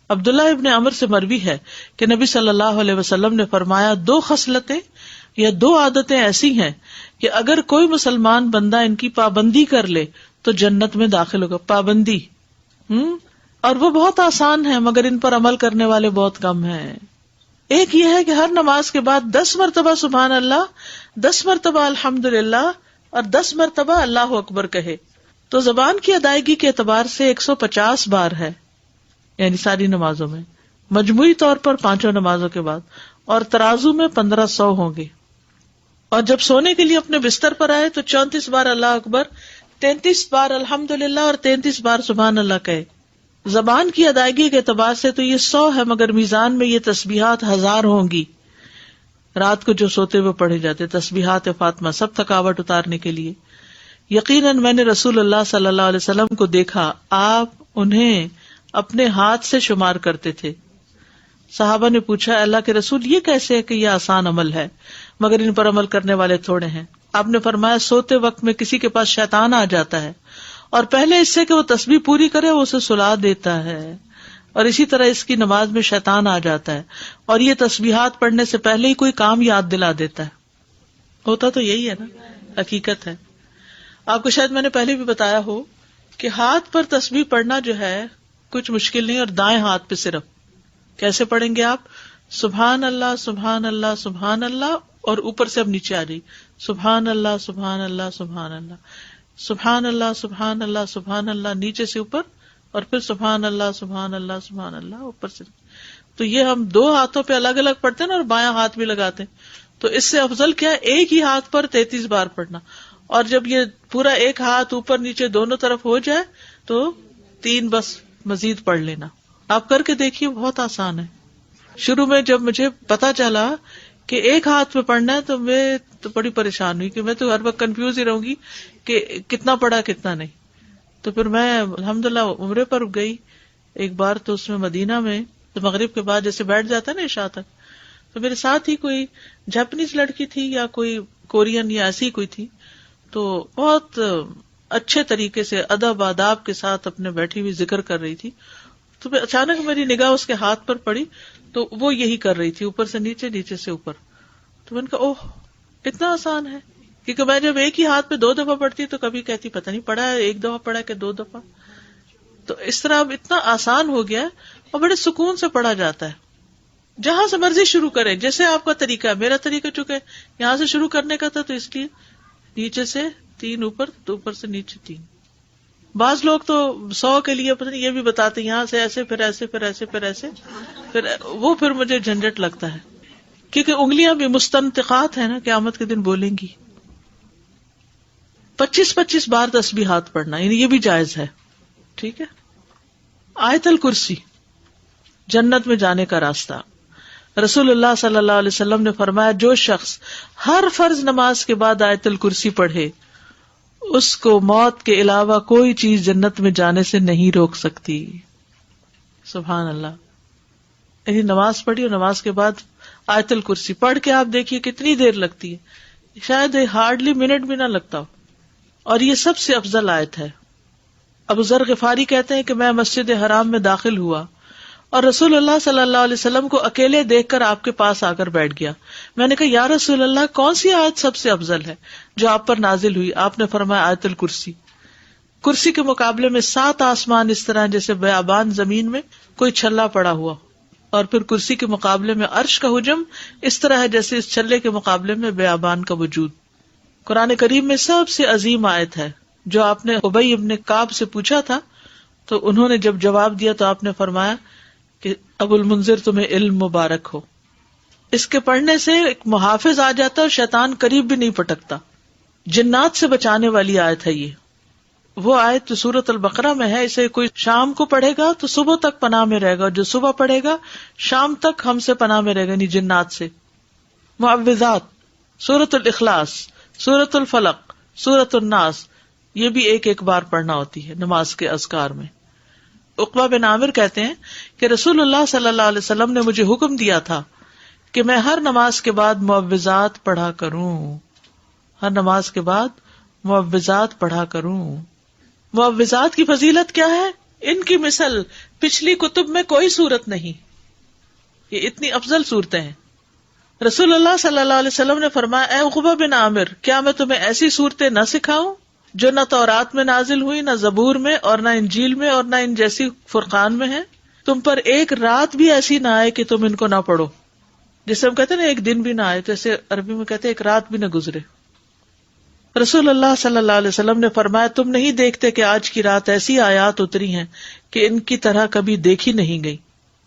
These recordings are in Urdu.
عبداللہ ابن عمر سے مروی ہے کہ نبی صلی اللہ علیہ وسلم نے فرمایا 2 خصلتیں یا 2 عادتیں ایسی ہیں کہ اگر کوئی مسلمان بندہ ان کی پابندی کر لے تو جنت میں داخل ہوگا. پابندی اور وہ بہت آسان ہے مگر ان پر عمل کرنے والے بہت کم ہیں. ایک یہ ہے کہ ہر نماز کے بعد 10 مرتبہ سبحان اللہ، 10 مرتبہ الحمدللہ اور 10 مرتبہ اللہ اکبر کہے. تو زبان کی ادائیگی کے اعتبار سے 150 بار ہے، یعنی ساری نمازوں میں، مجموعی طور پر 5 نمازوں کے بعد، اور ترازو میں 1500 ہوں گے. اور جب سونے کے لیے اپنے بستر پر آئے تو 34 بار اللہ اکبر، 33 بار الحمدللہ اور 33 بار سبحان اللہ کہے. زبان کی ادائیگی کے اعتبار سے تو یہ 100 ہے، مگر میزان میں یہ تسبیحات 1000 ہوں گی. رات کو جو سوتے ہوئے پڑھے جاتے تسبیحات فاطمہ، سب تھکاوٹ اتارنے کے لیے. یقیناً میں نے رسول اللہ صلی اللہ علیہ وسلم کو دیکھا، آپ انہیں اپنے ہاتھ سے شمار کرتے تھے. صحابہ نے پوچھا اللہ کے رسول یہ کیسے ہے کہ یہ آسان عمل ہے مگر ان پر عمل کرنے والے تھوڑے ہیں؟ آپ نے فرمایا سوتے وقت میں کسی کے پاس شیطان آ جاتا ہے اور پہلے اس سے کہ وہ تسبیح پوری کرے وہ اسے سلا دیتا ہے، اور اسی طرح اس کی نماز میں شیطان آ جاتا ہے اور یہ تسبیحات پڑھنے سے پہلے ہی کوئی کام یاد دلا دیتا ہے. ہوتا تو یہی ہے نا، حقیقت ہے. آپ کو شاید میں نے پہلے بھی بتایا ہو کہ ہاتھ پر تسبیح پڑھنا جو ہے کچھ مشکل نہیں، اور دائیں ہاتھ پہ صرف. کیسے پڑھیں گے آپ؟ سبحان اللہ سبحان اللہ سبحان اللہ، اور اوپر سے اب نیچے آ جائیے، سبحان اللہ سبحان اللہ سبحان اللہ سبحان اللہ سبحان اللہ سبحان اللہ، نیچے سے اوپر، اور پھر سبحان اللہ سبحان اللہ سبحان اللہ اوپر سے. تو یہ ہم 2 ہاتھوں پہ الگ الگ پڑھتے ہیں نا، اور بایاں ہاتھ بھی لگاتے ہیں. تو اس سے افضل کیا ہے ایک ہی ہاتھ پر 33 بار پڑھنا. اور جب یہ پورا ایک ہاتھ اوپر نیچے دونوں طرف ہو جائے تو 3 بس مزید پڑھ لینا. آپ کر کے دیکھیے، بہت آسان ہے. شروع میں جب مجھے پتا چلا کہ ایک ہاتھ پہ پڑھنا ہے تو میں تو بڑی پریشان ہوئی کہ میں تو ہر وقت کنفیوز ہی رہوں گی کہ کتنا پڑھا کتنا نہیں. تو پھر میں الحمدللہ عمرے پر گئی ایک بار، تو اس میں مدینہ میں تو مغرب کے بعد جیسے بیٹھ جاتا ہے نا عشاء تک، تو میرے ساتھ ہی کوئی جاپنیز لڑکی تھی یا کوئی کورین یا ایسی کوئی تھی، تو بہت اچھے طریقے سے ادب آداب کے ساتھ اپنے بیٹھی ہوئی ذکر کر رہی تھی. تو پھر اچانک میری نگاہ اس کے ہاتھ پر پڑی تو وہ یہی کر رہی تھی، اوپر سے نیچے نیچے سے اوپر. تو میں نے کہا اوہ اتنا آسان ہے، کیونکہ میں جب ایک ہی ہاتھ پہ 2 دفعہ پڑھتی تو کبھی کہتی پتہ نہیں پڑھا ہے 1 دفعہ پڑھا کہ 2 دفعہ. تو اس طرح اب اتنا آسان ہو گیا اور بڑے سکون سے پڑھا جاتا ہے. جہاں سے مرضی شروع کریں، جیسے آپ کا طریقہ ہے. میرا طریقہ چونکہ یہاں سے شروع کرنے کا تھا تو اس لیے نیچے سے 3 اوپر، تو اوپر سے نیچے 3. بعض لوگ تو 100 کے لیے پتہ نہیں یہ بھی بتاتے یہاں سے ایسے پھر ایسے پھر ایسے پھر ایسے، پھر مجھے جھنجٹ لگتا ہے کیونکہ انگلیاں بھی مستنطقات ہیں نا، قیامت کے دن بولیں گی. 25 بار تسبیحات پڑھنا، یعنی یہ بھی جائز ہے. ٹھیک ہے. آیت الکرسی جنت میں جانے کا راستہ. رسول اللہ صلی اللہ علیہ وسلم نے فرمایا جو شخص ہر فرض نماز کے بعد آیت الکرسی پڑھے اس کو موت کے علاوہ کوئی چیز جنت میں جانے سے نہیں روک سکتی. سبحان اللہ. یعنی نماز پڑھی اور نماز کے بعد آیت الکرسی پڑھ کے آپ دیکھیے کتنی دیر لگتی ہے، شاید ہارڈلی منٹ بھی نہ لگتا ہو. اور یہ سب سے افضل آیت ہے. ابو ذر غفاری کہتے ہیں کہ میں مسجد حرام میں داخل ہوا اور رسول اللہ صلی اللہ علیہ وسلم کو اکیلے دیکھ کر آپ کے پاس آ کر بیٹھ گیا. میں نے کہا یا رسول اللہ کون سی آیت سب سے افضل ہے جو آپ پر نازل ہوئی؟ آپ نے فرمایا آیت الکرسی. کرسی کے مقابلے میں 7 آسمان اس طرح جیسے بیابان زمین میں کوئی چھلا پڑا ہوا، اور پھر کرسی کے مقابلے میں عرش کا حجم اس طرح ہے جیسے اس چھلے کے مقابلے میں بیابان کا وجود. قرآن کریم میں سب سے عظیم آیت ہے. جو آپ نے ابی ابن کعب سے پوچھا تھا تو انہوں نے جب جواب دیا تو آپ نے فرمایا کہ ابو المنذر تمہیں علم مبارک ہو. اس کے پڑھنے سے ایک محافظ آ جاتا ہے اور شیطان قریب بھی نہیں پٹکتا. جنات سے بچانے والی آیت ہے یہ. وہ آیت جو سورۃ البقرہ میں ہے، اسے کوئی شام کو پڑھے گا تو صبح تک پناہ میں رہے گا، جو صبح پڑھے گا شام تک ہم سے پناہ میں رہے گا، یعنی جنات سے. معوذات، سورۃ الاخلاص، سورۃ الفلق، سورۃ الناس، یہ بھی ایک بار پڑھنا ہوتی ہے نماز کے اذکار میں. عقبہ بن عامر کہتے ہیں کہ رسول اللہ صلی اللہ علیہ وسلم نے مجھے حکم دیا تھا کہ میں ہر نماز کے بعد معوذات پڑھا کروں. ہر نماز کے بعد معوذات پڑھا کروں. معوذات کی فضیلت کیا ہے؟ ان کی مثل پچھلی کتب میں کوئی صورت نہیں. یہ اتنی افضل صورتیں ہیں. رسول اللہ صلی اللہ علیہ وسلم نے فرمایا اے عقبہ بن عامر کیا میں تمہیں ایسی صورتیں نہ سکھاؤں جو نہ تورات میں نازل ہوئی، نہ زبور میں، اور نہ انجیل میں، اور نہ ان جیسی فرقان میں ہیں. تم پر ایک رات بھی ایسی نہ آئے کہ تم ان کو نہ پڑھو. جسے ہم کہتے ہیں نا ایک دن بھی نہ آئے، تو ایسے عربی میں کہتے ہیں ایک رات بھی نہ گزرے. رسول اللہ صلی اللہ علیہ وسلم نے فرمایا تم نہیں دیکھتے کہ آج کی رات ایسی آیات اتری ہیں کہ ان کی طرح کبھی دیکھی نہیں گئی،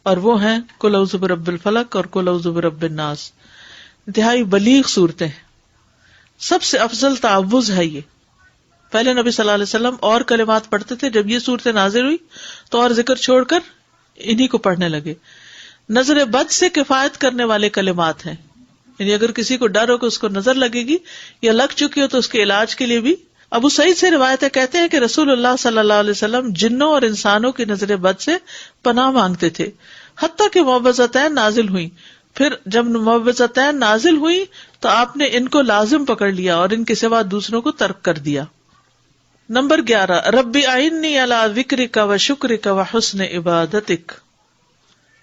اور وہ ہیں قل اعوذ برب الفلق اور قل اعوذ برب الناس. انتہائی بلیغ صورتیں ہیں. سب سے افضل تعوذ ہے یہ. پہلے نبی صلی اللہ علیہ وسلم اور کلمات پڑھتے تھے، جب یہ صورتیں نازل ہوئی تو اور ذکر چھوڑ کر انہی کو پڑھنے لگے. نظر بد سے کفایت کرنے والے کلمات ہیں، یعنی اگر کسی کو ڈر ہو کہ اس کو نظر لگے گی یا لگ چکی ہو تو اس کے علاج کے لیے بھی. ابو سعید سے روایت ہے، کہتے ہیں کہ رسول اللہ صلی اللہ علیہ وسلم جنوں اور انسانوں کی نظر بد سے پناہ مانگتے تھے حتیٰ کہ معوذتین نازل ہوئی. پھر جب معوذتین نازل ہوئی تو آپ نے ان کو لازم پکڑ لیا اور ان کے سوا دوسروں کو ترک کر دیا. نمبر 11 ربی اعنی علی ذکرک و شکرک و حسن عبادتک.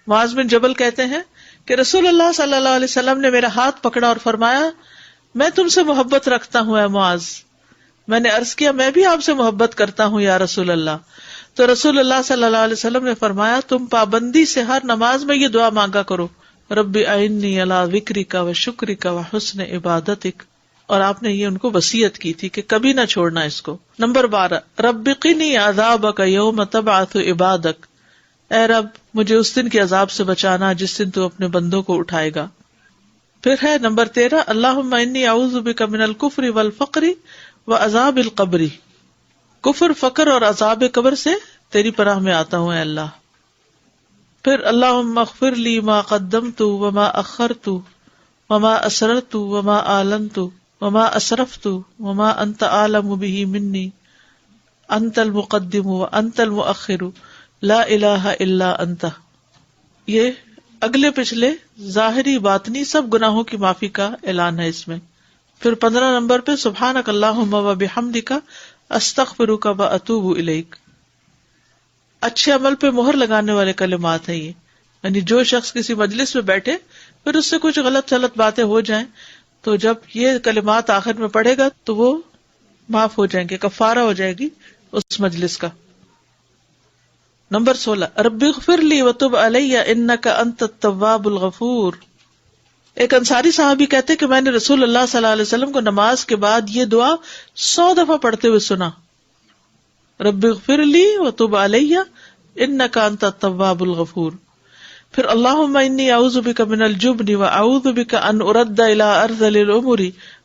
معاذ بن جبل کہتے ہیں کہ رسول اللہ صلی اللہ علیہ وسلم نے میرا ہاتھ پکڑا اور فرمایا میں تم سے محبت رکھتا ہوں اے معاذ. میں نے عرض کیا میں بھی آپ سے محبت کرتا ہوں یا رسول اللہ. تو رسول اللہ صلی اللہ علیہ وسلم نے فرمایا تم پابندی سے ہر نماز میں یہ دعا مانگا کرو ربی اعنی علی ذکرک و شکرک و حسن عبادتک. اور آپ نے یہ ان کو وصیت کی تھی کہ کبھی نہ چھوڑنا اس کو. نمبر 12 رب قنی عذابک یوم تبعث عبادک. اے رب مجھے اس دن کے عذاب سے بچانا جس دن تو اپنے بندوں کو اٹھائے گا. پھر ہے نمبر 13 اللہم انی اعوذ بک من الکفر والفقر وعذاب القبر. کفر، فقر اور عذاب قبر سے تیری پناہ میں آتا ہوں اے اللہ. پھر اللہم اغفر لی ما قدمت وما اخرت وما اسررت وما اعلنت وما اسرفت وما انت اعلم به منی انت المقدم وانت المؤخر لا الہ الا انت. یہ اگلے پچھلے ظاہری باطنی سب گناہوں کی معافی کا اعلان ہے اس میں. پھر 15 نمبر پہ سبحانک اللہم وبحمدک استغفرک واتوب الیک. اچھے عمل پہ مہر لگانے والے کلمات ہیں یہ. یعنی جو شخص کسی مجلس میں بیٹھے پھر اس سے کچھ غلط باتیں ہو جائیں تو جب یہ کلمات آخر میں پڑھے گا تو وہ معاف ہو جائیں گے، کفارہ ہو جائے گی اس مجلس کا. نمبر 16 رب اغفر لی وتب علی انک انت التواب الغفور. ایک انصاری صحابی کہتے کہ میں نے رسول اللہ صلی اللہ علیہ وسلم کو نماز کے بعد یہ دعا 100 دفعہ پڑھتے ہوئے سنا رب اغفر لی وتب علی انک انت التواب الغفور. پھر اللہم انی اعوذ بک من الجبن واعوذ بک ان ارد الی ارذل الامور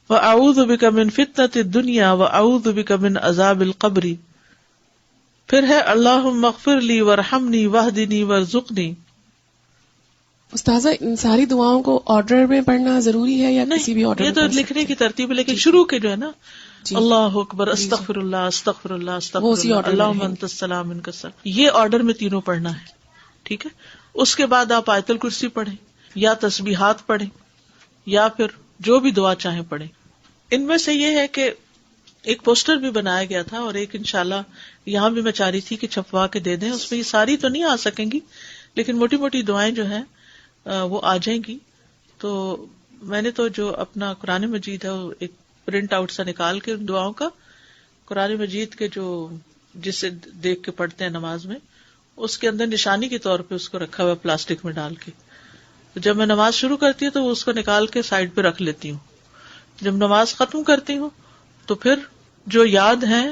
واعوذ بک من فتنۃ الدنیا واعوذ بک من عذاب القبر. پھر ہے اللہم اغفر لی وارحمنی واہدنی وارزقنی. استاذہ ان ساری دعاؤں کو آرڈر میں پڑھنا ضروری ہے یا کسی بھی آرڈر یہ تو لکھنے کی ترتیب ہے، لیکن شروع کے جو ہے نا اللہ اکبر استغفر اللہ استغفر اللہ استغفر اللہ اللہم انت السلام منک السلام، یہ آرڈر میں تینوں پڑھنا ہے. ٹھیک ہے. اس کے بعد آپ آیت الکرسی پڑھیں یا تسبیحات پڑھیں یا پھر جو بھی دعا چاہیں پڑھیں. ان میں سے یہ ہے کہ ایک پوسٹر بھی بنایا گیا تھا اور ایک انشاءاللہ یہاں بھی میں چاہ رہی تھی کہ چھپوا کے دے دیں. اس میں یہ ساری تو نہیں آ سکیں گی لیکن موٹی موٹی دعائیں جو ہیں وہ آ جائیں گی. تو میں نے تو جو اپنا قرآن مجید ہے وہ ایک پرنٹ آؤٹ سا نکال کے ان دعاؤں کا قرآن مجید کے جو جسے دیکھ کے پڑھتے ہیں نماز میں اس کے اندر نشانی کے طور پہ اس کو رکھا ہوا پلاسٹک میں ڈال کے. جب میں نماز شروع کرتی ہوں تو اس کو نکال کے سائڈ پہ رکھ لیتی ہوں. جب نماز ختم کرتی ہوں تو پھر جو یاد ہیں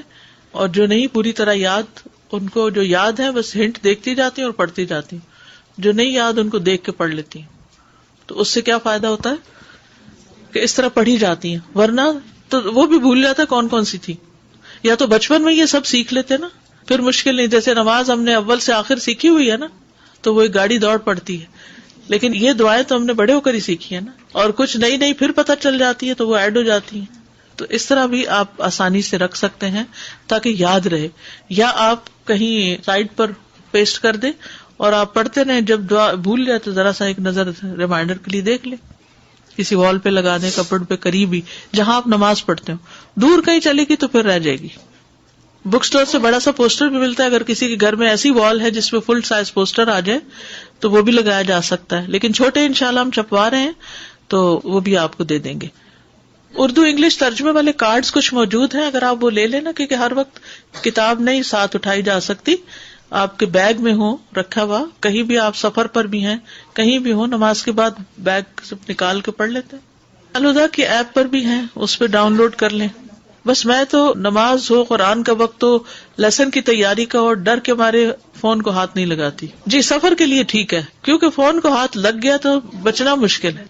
اور جو نہیں پوری طرح یاد ان کو جو یاد ہے بس ہنٹ دیکھتی جاتی ہوں اور پڑھتی جاتی ہوں. جو نہیں یاد ان کو دیکھ کے پڑھ لیتی ہوں. تو اس سے کیا فائدہ ہوتا ہے کہ اس طرح پڑھی جاتی ہیں، ورنہ تو وہ بھی بھول جاتا کون کون سی تھی. یا تو بچپن میں یہ سب سیکھ لیتے نا پھر مشکل نہیں. جیسے نماز ہم نے اول سے آخر سیکھی ہوئی ہے نا تو وہ ایک گاڑی دوڑ پڑتی ہے، لیکن یہ دعائیں تو ہم نے بڑے ہو کر ہی سیکھی ہیں نا، اور کچھ نئی نئی پھر پتہ چل جاتی ہے تو وہ ایڈ ہو جاتی ہیں. تو اس طرح بھی آپ آسانی سے رکھ سکتے ہیں تاکہ یاد رہے. یا آپ کہیں سائڈ پر پیسٹ کر دیں اور آپ پڑھتے رہیں، جب دعا بھول جائے تو ذرا سا ایک نظر ریمائنڈر کے لیے دیکھ لیں کسی وال پہ لگا دیں، کپڑ پہ قریب ہی جہاں آپ نماز پڑھتے ہو. دور کہیں چلے گی تو پھر رہ جائے گی. بک اسٹور سے بڑا سا پوسٹر بھی ملتا ہے، اگر کسی کے گھر میں ایسی وال ہے جس میں فل سائز پوسٹر آ جائے تو وہ بھی لگایا جا سکتا ہے، لیکن چھوٹے انشاءاللہ ہم چھپوا رہے ہیں تو وہ بھی آپ کو دے دیں گے. اردو انگلش ترجمے والے کارڈز کچھ موجود ہیں، اگر آپ وہ لے لینا، کیونکہ ہر وقت کتاب نہیں ساتھ اٹھائی جا سکتی. آپ کے بیگ میں ہو رکھا ہوا، کہیں بھی آپ سفر پر بھی ہیں، کہیں بھی ہو، نماز کے بعد بیگ سے نکال کے پڑھ لیتے ہیں. الہدا کی ایپ پر بھی ہیں، اس پہ ڈاؤن لوڈ کر لیں. بس میں تو نماز ہو، قرآن کا وقت ہو، لیسن کی تیاری کا اور ڈر کے مارے فون کو ہاتھ نہیں لگاتی. جی سفر کے لیے ٹھیک ہے، کیونکہ فون کو ہاتھ لگ گیا تو بچنا مشکل ہے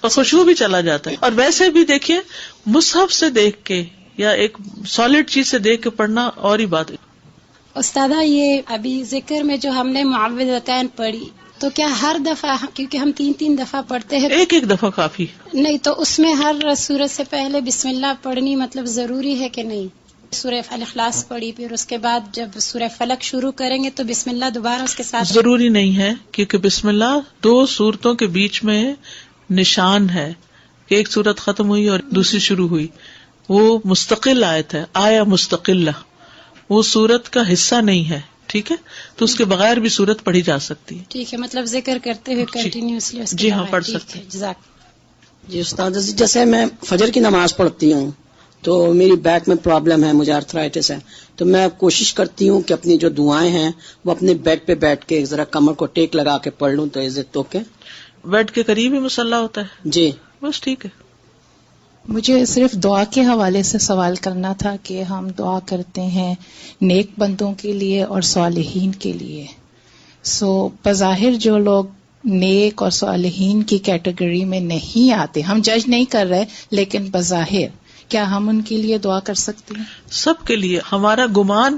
اور خوشبو بھی چلا جاتا ہے. اور ویسے بھی دیکھیے مصحف سے دیکھ کے یا ایک سالڈ چیز سے دیکھ کے پڑھنا اور ہی بات ہے. استاذہ یہ ابھی ذکر میں جو ہم نے معوذتین پڑھی تو کیا ہر دفعہ، کیونکہ ہم 3 دفعہ پڑھتے ہیں، ایک دفعہ کافی نہیں تو اس میں ہر سورت سے پہلے بسم اللہ پڑھنی مطلب ضروری ہے کہ نہیں؟ سورہ الاخلاص پڑھی، پھر اس کے بعد جب سورہ فلق شروع کریں گے تو بسم اللہ دوبارہ اس کے ساتھ؟ ضروری نہیں ہے، کیونکہ بسم اللہ 2 سورتوں کے بیچ میں نشان ہے کہ ایک سورت ختم ہوئی اور دوسری شروع ہوئی. وہ مستقل آیت ہے، آیا مستقلہ، وہ سورت کا حصہ نہیں ہے. ٹھیک ہے، تو اس کے بغیر بھی سورت پڑھی جا سکتی ہے. ٹھیک ہے، مطلب ذکر کرتے ہوئے کنٹینیوسلی اس کے جی ہاں بغیر. پڑھ ٹھیک سکتے ہے، ہیں. جزاک. جی استاد، جیسے میں فجر کی نماز پڑھتی ہوں تو میری بیک میں پرابلم ہے، مجھے آرتھرائٹس ہے، تو میں کوشش کرتی ہوں کہ اپنی جو دعائیں ہیں وہ اپنے بیڈ پہ بیٹھ کے ذرا کمر کو ٹیک لگا کے پڑھ لوں. تو عزت تو کے بیڈ کے قریب ہی مصلی ہوتا ہے. جی بس ٹھیک ہے. مجھے صرف دعا کے حوالے سے سوال کرنا تھا کہ ہم دعا کرتے ہیں نیک بندوں کے لیے اور صالحین کے لیے. بظاہر جو لوگ نیک اور صالحین کی کیٹیگری میں نہیں آتے، ہم جج نہیں کر رہے، لیکن بظاہر کیا ہم ان کے لیے دعا کر سکتے ہیں؟ سب کے لیے. ہمارا گمان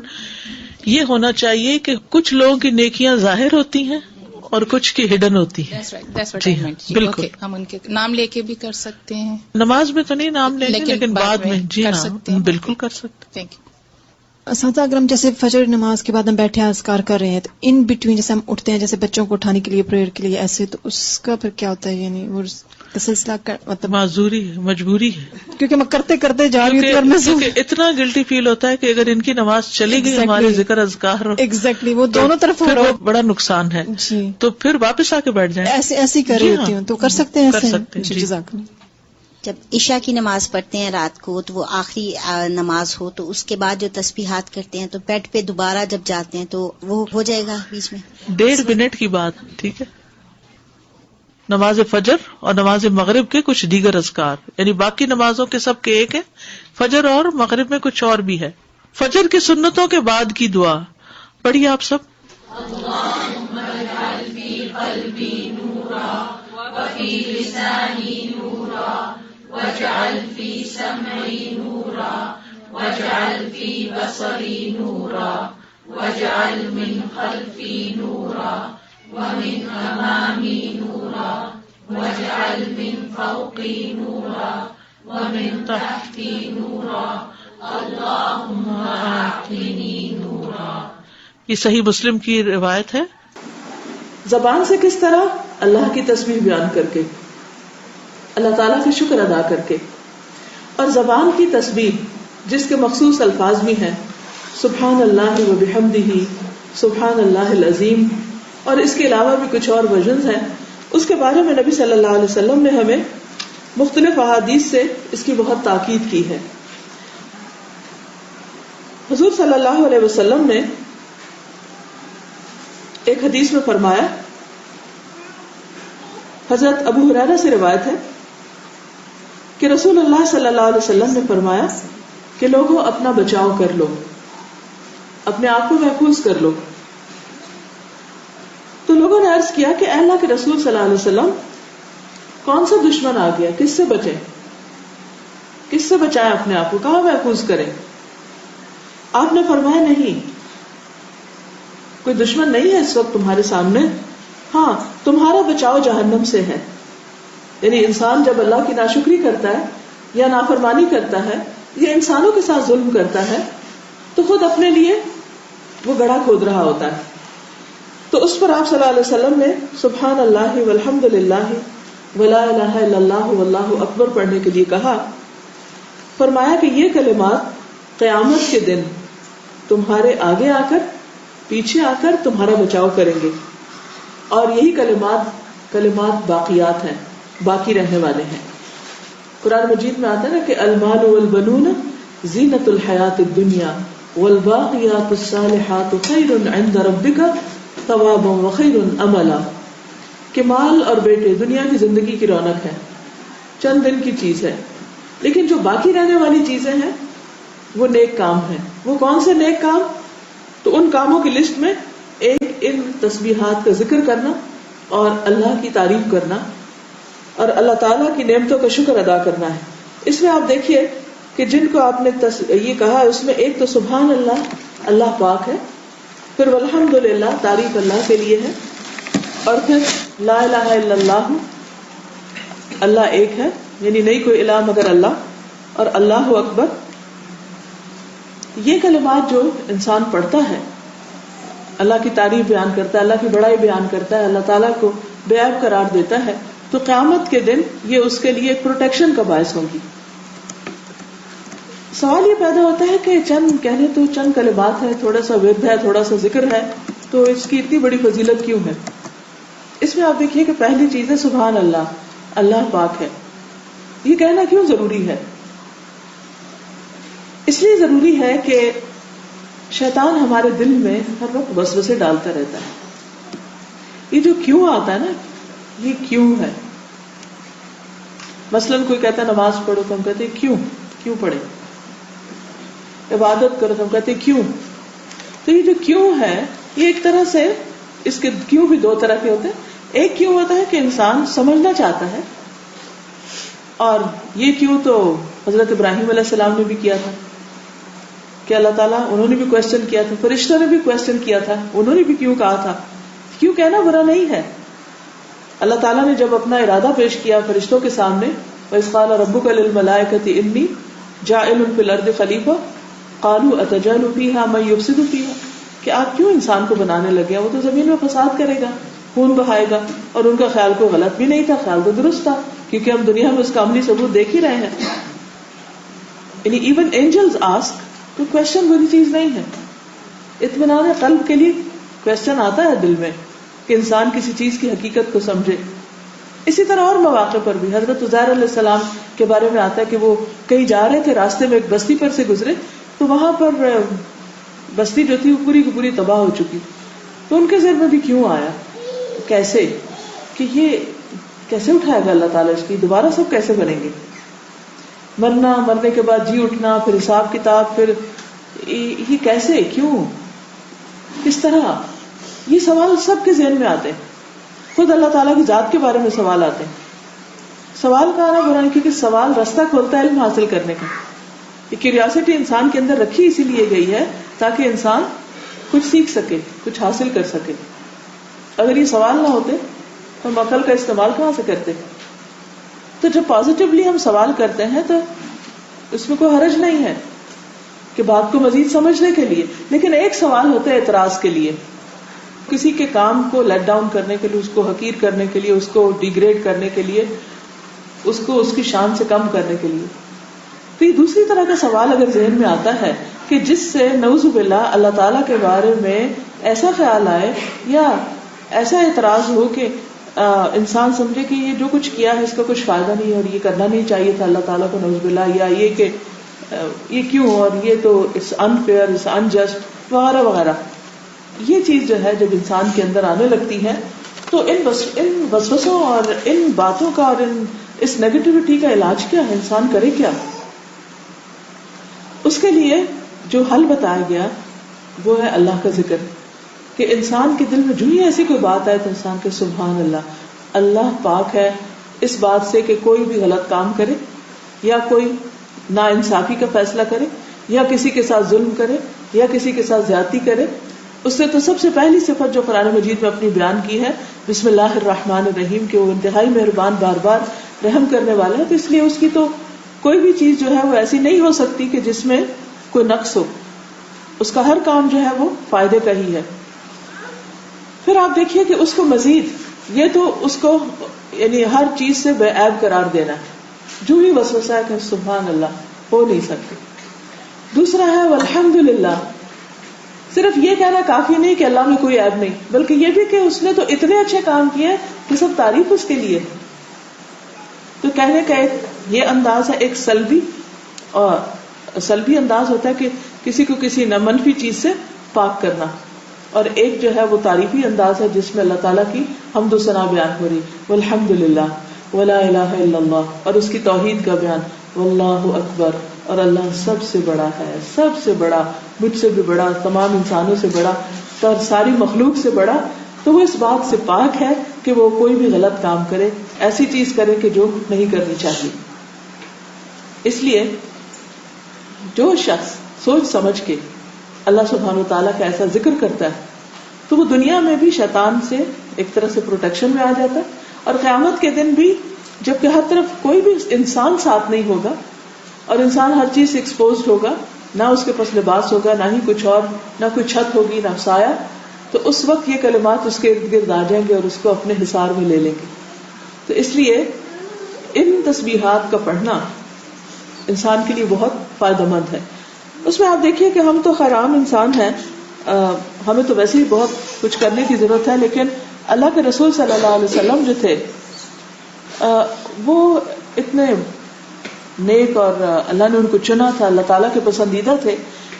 یہ ہونا چاہیے کہ کچھ لوگوں کی نیکیاں ظاہر ہوتی ہیں اور کچھ کی ہڈن ہوتی ہیں. جی ہاں، بالکل. ہم ان کے نام لے کے بھی کر سکتے ہیں. نماز میں تو نہیں نام لیں گے، لیکن بعد میں جی کر ہاں سکتے ہیں. بالکل کر سکتے. Thank you. اساتذہ اگر ہم جیسے فجر نماز کے بعد ہم بیٹھے اذکار کر رہے ہیں تو ان بٹوین جیسے ہم اٹھتے ہیں جیسے بچوں کو اٹھانے کے لیے پریئر کے لیے ایسے، تو اس کا پھر کیا ہوتا ہے؟ یعنی وہ سلسلہ مطلب معذوری ہے، مجبوری ہے، کیونکہ میں کرتے کرتے جا رہی ہوں کیونکہ اتنا گلٹی فیل ہوتا ہے کہ اگر ان کی نماز چلی گئی ہمارے ذکر اذکار ایگزیکٹلی وہ دونوں طرف پھر وہ بڑا نقصان ہے. جی تو پھر واپس آ کے بیٹھ جائیں. ایسی کر رہی ہوتی ہوں تو کر سکتے ہیں کر ایسے؟ سکتے ہیں. جی جزاک اللہ. جب عشاء کی نماز پڑھتے ہیں رات کو تو وہ آخری نماز ہو تو اس کے بعد جو تسبیحات کرتے ہیں تو بیڈ پہ دوبارہ جب جاتے ہیں تو وہ ہو جائے گا بیچ میں 1.5 منٹ کی بات. ٹھیک ہے. نماز فجر اور نماز مغرب کے کچھ دیگر اذکار، یعنی باقی نمازوں کے سب کے ایک ہے، فجر اور مغرب میں کچھ اور بھی ہے. فجر کی سنتوں کے بعد کی دعا پڑھیے آپ سب. اللہم اجعل فی قلبی نورا وفی لسانی نورا واجعل فی سمعی نورا واجعل فی بصری نورا واجعل من خلفی نورا ومن امامی نورا واجعل من فوقی نورا ومن تحتی نورا اللہم اعطنی نورا. یہ صحیح مسلم کی روایت ہے. زبان سے کس طرح؟ اللہ کی تسبیح بیان کر کے، اللہ تعالیٰ کا شکر ادا کر کے. اور زبان کی تسبیح جس کے مخصوص الفاظ بھی ہیں، سبحان اللہ و بحمدہ، سبحان اللہ العظیم، اور اس کے علاوہ بھی کچھ اور ورژنز ہیں. اس کے بارے میں نبی صلی اللہ علیہ وسلم نے ہمیں مختلف احادیث سے اس کی بہت تاکید کی ہے. حضور صلی اللہ علیہ وسلم نے ایک حدیث میں فرمایا، حضرت ابو ہریرہ سے روایت ہے کہ رسول اللہ صلی اللہ علیہ وسلم نے فرمایا کہ لوگوں اپنا بچاؤ کر لو، اپنے آپ کو محفوظ کر لو. تو لوگوں نے عرض کیا کہ اے اللہ کے رسول صلی اللہ علیہ وسلم، کون سا دشمن آ گیا، کس سے بچیں، کس سے بچائیں اپنے آپ کو، کہاں محفوظ کریں؟ آپ نے فرمایا نہیں، کوئی دشمن نہیں ہے اس وقت تمہارے سامنے، ہاں تمہارا بچاؤ جہنم سے ہے. یعنی انسان جب اللہ کی ناشکری کرتا ہے یا نافرمانی کرتا ہے یا انسانوں کے ساتھ ظلم کرتا ہے تو خود اپنے لیے وہ گڑھا کھود رہا ہوتا ہے. تو اس پر آپ صلی اللہ علیہ وسلم نے سبحان اللہ والحمد للہ ولا الہ الا اللہ واللہ اکبر پڑھنے کے لیے کہا. فرمایا کہ یہ کلمات قیامت کے دن تمہارے آگے آ کر پیچھے آ کر تمہارا بچاؤ کریں گے. اور یہی کلمات باقیات ہیں, باقی رہنے والے ہیں. قرآن مجید میں آتا ہے نا کہ المال والبنون زینت الحیات الدنیا والباقیات الصالحات خیر عند ربک ثوابا وخیر املا, کہ مال اور بیٹے دنیا کی زندگی کی رونق ہے, چند دن کی چیز ہے, لیکن جو باقی رہنے والی چیزیں ہیں وہ نیک کام ہیں. وہ کون سے نیک کام؟ تو ان کاموں کی لسٹ میں ایک ان تسبیحات کا ذکر کرنا اور اللہ کی تعریف کرنا اور اللہ تعالیٰ کی نعمتوں کا شکر ادا کرنا ہے. اس میں آپ دیکھیے کہ جن کو آپ نے یہ کہا اس میں ایک تو سبحان اللہ, اللہ پاک ہے, پھر والحمدللہ تعریف اللہ کے لیے ہے, اور پھر لا الہ الا اللہ, اللہ ایک ہے, یعنی نہیں کوئی الہ مگر اللہ, اور اللہ اکبر. یہ کلمات جو انسان پڑھتا ہے, اللہ کی تعریف بیان کرتا ہے, اللہ کی بڑائی بیان کرتا ہے, اللہ تعالیٰ کو بے عیب قرار دیتا ہے, تو قیامت کے دن یہ اس کے لیے ایک پروٹیکشن کا باعث ہوگی. سوال یہ پیدا ہوتا ہے کہ چند کہنے تو چند کلمات ہیں, تھوڑا سا ورد ہے, تھوڑا سا ذکر ہے, تو اس کی اتنی بڑی فضیلت کیوں ہے؟ اس میں آپ دیکھیے کہ پہلی چیز ہے سبحان اللہ, اللہ پاک ہے. یہ کہنا کیوں ضروری ہے؟ اس لیے ضروری ہے کہ شیطان ہمارے دل میں ہر وقت وسوسے ڈالتا رہتا ہے. یہ جو کیوں آتا ہے نا, یہ کیوں ہے. مثلاً کوئی کہتا ہے نماز پڑھو تو ہم کہتے ہیں کیوں پڑھے, عبادت کرو تو ہم کہتے ہیں کیوں. تو یہ جو کیوں ہے, یہ ایک طرح سے اس کے کیوں بھی دو طرح کے ہوتے ہیں. ایک کیوں ہوتا ہے کہ انسان سمجھنا چاہتا ہے, اور یہ کیوں تو حضرت ابراہیم علیہ السلام نے بھی کیا تھا کہ اللہ تعالیٰ, انہوں نے بھی کوشچن کیا تھا, فرشتوں نے بھی کوشچن کیا تھا, انہوں نے بھی کیوں کہا تھا. کیوں کہنا برا نہیں ہے. اللہ تعالیٰ نے جب اپنا ارادہ پیش کیا فرشتوں کے سامنے, وَإِذْ قَالَ رَبُّكَ لِلْمَلَائِكَةِ إِنِّي جَاعِلٌ فِي الْأَرْضِ خَلِيفَةً قَالُوا أَتَجْعَلُ فِيهَا مَن يُفْسِدُ فِيهَا, کہ آپ کیوں انسان کو بنانے لگے, وہ تو زمین میں فساد کرے گا, خون بہائے گا. اور ان کا خیال کوئی غلط بھی نہیں تھا, خیال تو درست تھا, کیونکہ ہم دنیا میں اس کا عملی ثبوت دیکھ ہی رہے ہیں. یعنی ایون اینجلز آسک, تو کوشچن بری چیز نہیں ہے. اطمینان قلب کے لیے کوشچن آتا ہے دل میں کہ انسان کسی چیز کی حقیقت کو سمجھے. اسی طرح اور مواقع پر بھی حضرت عزیر علیہ السلام کے بارے میں آتا ہے کہ وہ کہیں جا رہے تھے, راستے میں ایک بستی پر سے گزرے, تو وہاں پر بستی جو تھی وہ پوری کی پوری تباہ ہو چکی. تو ان کے ذہن میں بھی کیوں آیا, کیسے, کہ یہ کیسے اٹھائے گا اللہ تعالیٰ اس کی, دوبارہ سب کیسے بنیں گے, مرنا, مرنے کے بعد جی اٹھنا, پھر حساب کتاب, پھر یہ کیسے, کیوں, کس طرح. یہ سوال سب کے ذہن میں آتے ہیں. خود اللہ تعالیٰ کی ذات کے بارے میں سوال آتے ہیں. سوال کا آنا برا نہیں, کیونکہ سوال راستہ کھولتا ہے علم حاصل کرنے کا. یہ کیوریاسٹی انسان کے اندر رکھی اسی لیے گئی ہے تاکہ انسان کچھ سیکھ سکے, کچھ حاصل کر سکے. اگر یہ سوال نہ ہوتے تو ہم عقل کا استعمال کہاں سے کرتے. تو جب پازیٹیولی ہم سوال کرتے ہیں تو اس میں کوئی حرج نہیں ہے کہ بات کو مزید سمجھنے کے لیے. لیکن ایک سوال ہوتا ہے اعتراض کے لیے, کسی کے کام کو لیٹ ڈاؤن کرنے کے لیے, اس کو حقیر کرنے کے لیے, اس کو ڈیگریڈ کرنے کے لیے, اس کو اس کی شان سے کم کرنے کے لیے. تو یہ دوسری طرح کا سوال اگر ذہن میں آتا ہے کہ جس سے نعوذ باللہ اللہ تعالیٰ کے بارے میں ایسا خیال آئے یا ایسا اعتراض ہو کہ انسان سمجھے کہ یہ جو کچھ کیا ہے اس کا کچھ فائدہ نہیں اور یہ کرنا نہیں چاہیے تھا اللہ تعالیٰ کو, نعوذ باللہ, یا یہ کہ یہ کیوں, اور یہ تو اٹس انفیئر, اٹس انجسٹ وغیرہ وغیرہ. یہ چیز جو ہے جب انسان کے اندر آنے لگتی ہے تو ان وسوسوں اور ان باتوں کا اور اس نیگیٹیوٹی کا علاج کیا ہے, انسان کرے کیا. اس کے لیے جو حل بتایا گیا وہ ہے اللہ کا ذکر, کہ انسان کے دل میں جو ہی ایسی کوئی بات آئے تو انسان کے سبحان اللہ, اللہ پاک ہے اس بات سے کہ کوئی بھی غلط کام کرے یا کوئی ناانصافی کا فیصلہ کرے یا کسی کے ساتھ ظلم کرے یا کسی کے ساتھ زیادتی کرے. اس نے تو سب سے پہلی صفت جو قرآن مجید میں اپنی بیان کی ہے بسم اللہ الرحمن الرحیم, کہ وہ انتہائی مہربان, بار بار رحم کرنے والا ہے. تو اس لیے اس کی تو کوئی بھی چیز جو ہے وہ ایسی نہیں ہو سکتی کہ جس میں کوئی نقص ہو. اس کا ہر کام جو ہے وہ فائدے کا ہی ہے. پھر آپ دیکھیے کہ اس کو مزید یہ تو اس کو یعنی ہر چیز سے بے عیب قرار دینا ہے, جو ہی وسوسہ ہے کہ سبحان اللہ ہو نہیں سکتے. دوسرا ہے والحمدللہ, صرف یہ کہنا کافی نہیں کہ اللہ میں کوئی عیب نہیں، بلکہ یہ بھی کہ اس نے تو اتنے اچھے کام کیے کہ سب تعریف اس کے لیے. تو کہنے کا ایک یہ انداز ہے، ایک سلبی، اور سلبی انداز ہوتا ہے کہ کسی کو کسی منفی چیز سے پاک کرنا، اور ایک جو ہے وہ تعریفی انداز ہے جس میں اللہ تعالیٰ کی حمد و ثنا بیان ہو رہی، والحمدللہ ولا الہ الا اللہ، اور اس کی توحید کا بیان، واللہ اکبر، اور اللہ سب سے بڑا ہے، سب سے بڑا، مجھ سے بھی بڑا، تمام انسانوں سے بڑا، اور ساری مخلوق سے بڑا. تو وہ اس بات سے پاک ہے کہ وہ کوئی بھی غلط کام کرے، ایسی چیز کرے کہ جو نہیں کرنی چاہیے. اس لیے جو شخص سوچ سمجھ کے اللہ سبحانہ وتعالیٰ کا ایسا ذکر کرتا ہے تو وہ دنیا میں بھی شیطان سے ایک طرح سے پروٹیکشن میں آ جاتا ہے، اور قیامت کے دن بھی جبکہ ہر طرف کوئی بھی انسان ساتھ نہیں ہوگا اور انسان ہر چیز سے ایکسپوزڈ ہوگا، نہ اس کے پاس لباس ہوگا، نہ ہی کچھ اور، نہ کوئی چھت ہوگی، نہ سایہ، تو اس وقت یہ کلمات اس کے ارد گرد آ جائیں گے اور اس کو اپنے حصار میں لے لیں گے. تو اس لیے ان تسبیحات کا پڑھنا انسان کے لیے بہت فائدہ مند ہے. اس میں آپ دیکھیے کہ ہم تو خیر عام انسان ہیں، ہمیں تو ویسے ہی بہت کچھ کرنے کی ضرورت ہے، لیکن اللہ کے رسول صلی اللہ علیہ وسلم جو تھے وہ اتنے نیک، اور اللہ نے ان کو چنا تھا، اللہ تعالیٰ کے پسندیدہ تھے،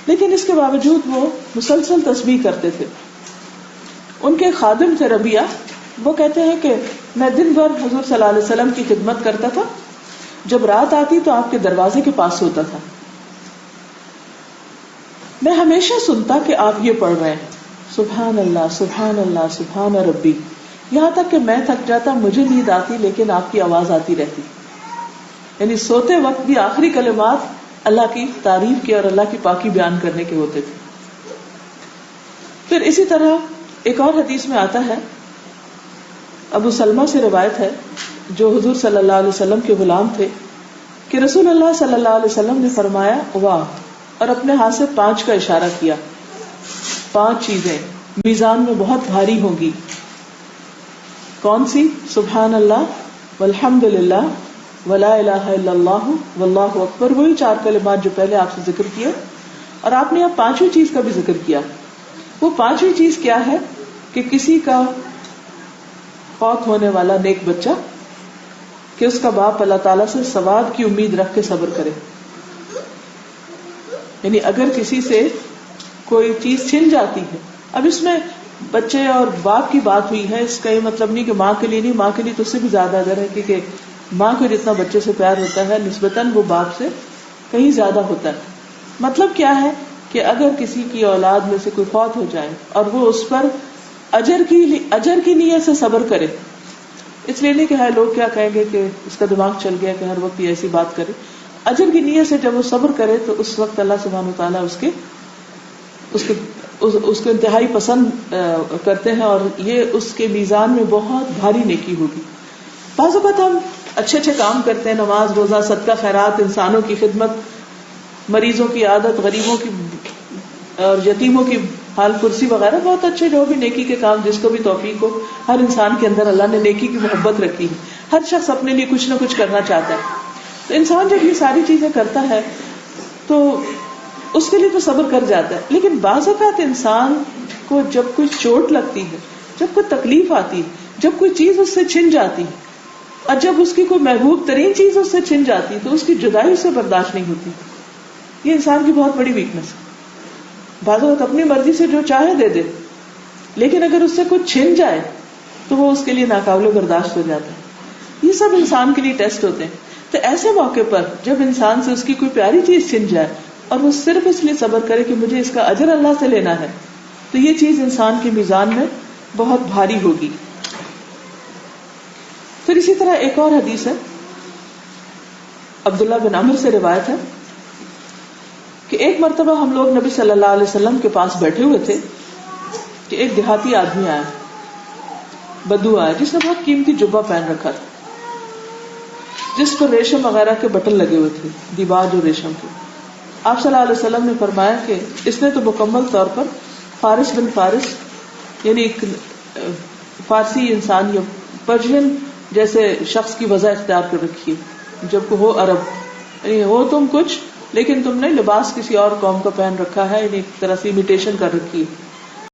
لیکن اس کے باوجود وہ مسلسل تسبیح کرتے تھے. ان کے خادم تھے ربیعہ، وہ کہتے ہیں کہ میں دن بھر حضور صلی اللہ علیہ وسلم کی خدمت کرتا تھا، جب رات آتی تو آپ کے دروازے کے پاس ہوتا تھا، میں ہمیشہ سنتا کہ آپ یہ پڑھ رہے ہیں، سبحان اللہ سبحان اللہ سبحان ربی، یہاں تک کہ میں تھک جاتا، مجھے نیند آتی لیکن آپ کی آواز آتی رہتی. یعنی سوتے وقت بھی آخری کلمات اللہ کی تعریف کے اور اللہ کی پاکی بیان کرنے کے ہوتے تھے. پھر اسی طرح ایک اور حدیث میں آتا ہے، ابو سلمہ سے روایت ہے جو حضور صلی اللہ علیہ وسلم کے غلام تھے، کہ رسول اللہ صلی اللہ علیہ وسلم نے فرمایا واہ، اور اپنے ہاتھ سے 5 کا اشارہ کیا. 5 چیزیں میزان میں بہت بھاری ہوں گی. کون سی؟ سبحان اللہ والحمد للہ ولا الہ الا اللہ واللہ اکبر، وہی 4 کلمات جو پہلے آپ سے ذکر کیا، اور آپ نے اب 5ویں چیز کا بھی ذکر کیا. وہ 5ویں چیز کیا ہے کہ کسی کا فوت ہونے والا نیک بچہ، کہ اس کا باپ اللہ تعالیٰ سے ثواب کی امید رکھ کے صبر کرے. یعنی اگر کسی سے کوئی چیز چھن جاتی ہے، اب اس میں بچے اور باپ کی بات ہوئی ہے، اس کا یہ مطلب نہیں کہ ماں کے لیے نہیں، ماں کے لیے تو اس سے بھی زیادہ اگر ہے، کیونکہ ماں کو جتنا بچے سے پیار ہوتا ہے نسبتاً وہ باپ سے کہیں زیادہ ہوتا ہے. مطلب کیا ہے کہ اگر کسی کی اولاد میں سے کوئی فوت ہو جائے اور وہ اس پر اجر کی نیت سے صبر کرے، اس لیے نہیں کہ ہے لوگ کیا کہیں گے کہ اس کا دماغ چل گیا کہ ہر وقت یہ ایسی بات کرے، اجر کی نیت سے جب وہ صبر کرے تو اس وقت اللہ سبحانہ وتعالیٰ اس کو انتہائی پسند کرتے ہیں، اور یہ اس کے میزان میں بہت بھاری نیکی ہوگی. بعض اوقات ہم اچھے اچھے کام کرتے ہیں، نماز روزہ صدقہ خیرات، انسانوں کی خدمت، مریضوں کی عادت، غریبوں کی اور یتیموں کی حال کرسی وغیرہ، بہت اچھے جو بھی نیکی کے کام، جس کو بھی توفیق ہو. ہر انسان کے اندر اللہ نے نیکی کی محبت رکھی ہے، ہر شخص اپنے لیے کچھ نہ کچھ کرنا چاہتا ہے. تو انسان جب یہ ساری چیزیں کرتا ہے تو اس کے لیے تو صبر کر جاتا ہے. لیکن بعض اوقات انسان کو جب کوئی چوٹ لگتی ہے، جب کوئی تکلیف آتی ہے، جب کوئی چیز اس سے چھن جاتی ہے، اور جب اس کی کوئی محبوب ترین چیز اس سے چھن جاتی ہے، تو اس کی جدائی اس سے برداشت نہیں ہوتی. یہ انسان کی بہت بڑی ویکنس ہے. بعض اوقات اپنی مرضی سے جو چاہے دے دے، لیکن اگر اس سے کچھ چھن جائے تو وہ اس کے لیے ناقابل برداشت ہو جاتا ہے. یہ سب انسان کے لیے ٹیسٹ ہوتے ہیں. تو ایسے موقع پر جب انسان سے اس کی کوئی پیاری چیز چھن جائے اور وہ صرف اس لیے صبر کرے کہ مجھے اس کا اجر اللہ سے لینا ہے، تو یہ چیز انسان کے میزان میں بہت بھاری ہوگی. پھر اسی طرح ایک اور حدیث ہے، عبداللہ بن عمر سے روایت ہے کہ ایک مرتبہ ہم لوگ نبی صلی اللہ علیہ وسلم کے پاس بیٹھے ہوئے تھے کہ ایک دیہاتی آدمی آیا، بدو آیا، جس نے بہت قیمتی جبہ پہن رکھا تھا، جس پر ریشم وغیرہ کے بٹن لگے ہوئے تھے، دیباج اور ریشم کے. آپ صلی اللہ علیہ وسلم نے فرمایا کہ اس نے تو مکمل طور پر فارس بن فارس، یعنی ایک فارسی انسان یا پرشین جیسے شخص کی وضع اختیار کر رکھی ہے، جب کہ ہو عرب، یعنی ہو تم کچھ لیکن تم نے لباس کسی اور قوم کا پہن رکھا ہے، یعنی ایک طرح سے امیٹیشن کر رکھی ہے.